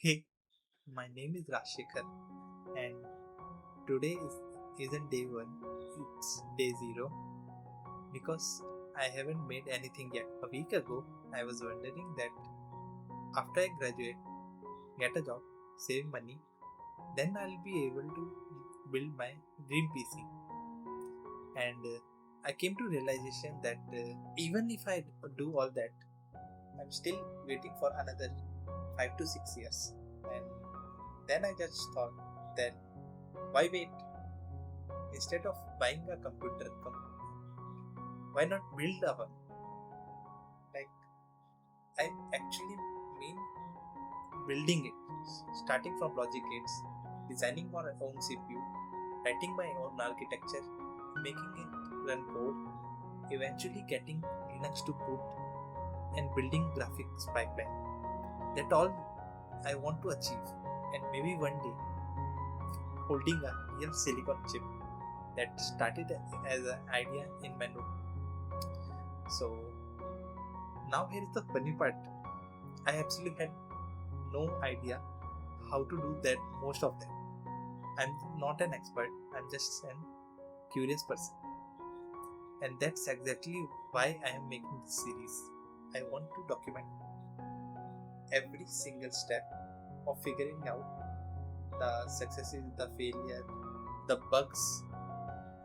Hey, my name is Rashikar, and today isn't day one, it's day zero because I haven't made anything yet. A week ago, I was wondering that after I graduate, get a job, save money, then I'll be able to build my dream PC. And I came to realization that even if I do all that, I'm still waiting for another 5 to 6 years. And then I just thought that why wait? Instead of buying a computer, why not build a one? Like I actually mean building it, starting from logic gates, designing my own CPU, writing my own architecture, making it run code, eventually getting Linux to boot, and building graphics pipeline. That all I want to achieve, and maybe one day holding a real silicon chip that started as an idea in my note. So now here is the funny part. I absolutely had no idea how to do that most of them. I'm not an expert, I'm just an curious person. And that's exactly why I am making this series. I want to document every single step of figuring out the successes, the failure, the bugs,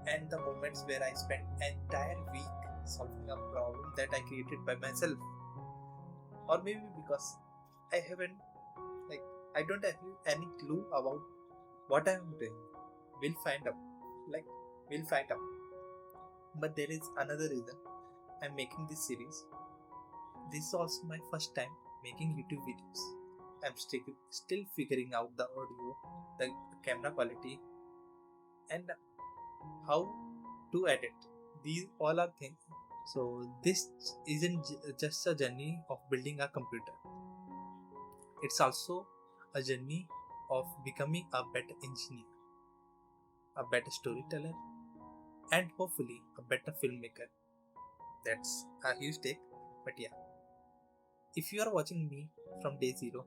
and the moments where I spent an entire week solving a problem that I created by myself. Or maybe because I haven't, like, I don't have any clue about what I'm doing. We'll find out. Like, we'll find out. But there is another reason I'm making this series. This is also my first time making YouTube videos. I'm still figuring out the audio, the camera quality, and how to edit. These all are things. So this isn't just a journey of building a computer. It's also a journey of becoming a better engineer, a better storyteller, and hopefully a better filmmaker. That's a huge take, but yeah. If you are watching me from day zero,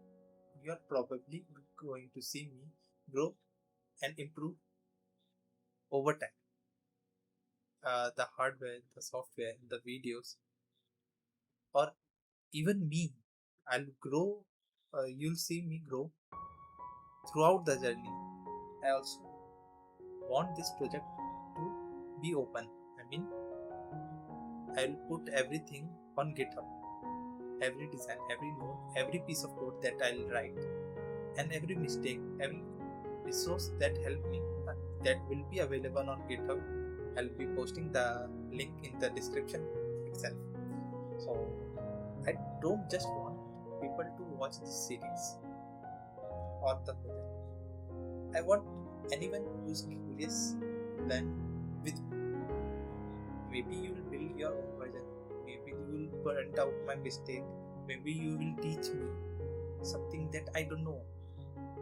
you are probably going to see me grow and improve over time. The hardware, the software, the videos, or even me, I'll grow. You'll see me grow throughout the journey. I also want this project to be open. I mean, I'll put everything on GitHub, every design, every note, every piece of code that I'll write, and every mistake, every resource that helped me, that will be available on GitHub. I'll be posting the link in the description itself. So I don't just want people to watch this series or the project. I want anyone who's curious to learn with me. Maybe you will build your own version. Maybe you will point out my mistake. Maybe you will teach me something that I don't know.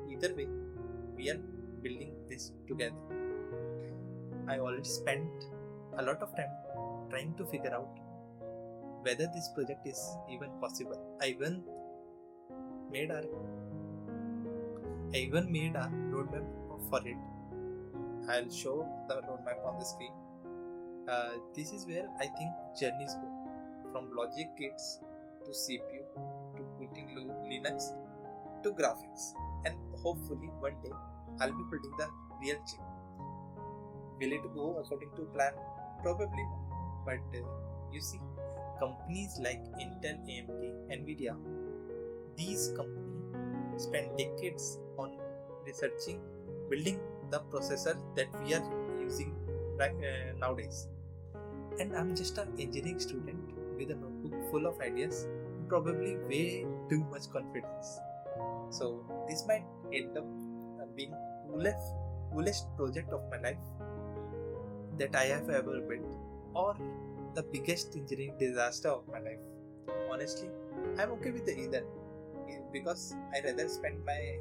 Either way, we are building this together. I already spent a lot of time trying to figure out whether this project is even possible. Made a I even made a roadmap for it. I'll show the roadmap on the screen. This is where I think journeys go, from logic gates to CPU to putting Linux to graphics, and hopefully one day I'll be building the real chip. Will it go according to plan? Probably not. But you see, companies like Intel, AMD, Nvidia, these companies spend decades on researching, building the processor that we are using nowadays. And I'm just an engineering student with a notebook full of ideas, probably way too much confidence. So this might end up being coolest project of my life that I have ever built, or the biggest engineering disaster of my life. Honestly, I'm okay with either because I rather spend my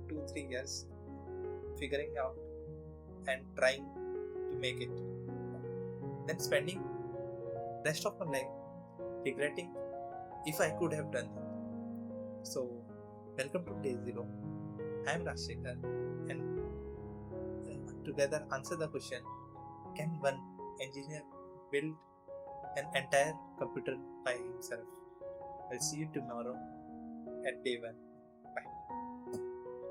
2-3 years figuring out and trying to make it than spending rest of my life regretting if I could have done that. So Welcome to day 0. I am Rajshekar and together answer the question, can one engineer build an entire computer by himself? I'll see you tomorrow at day 1.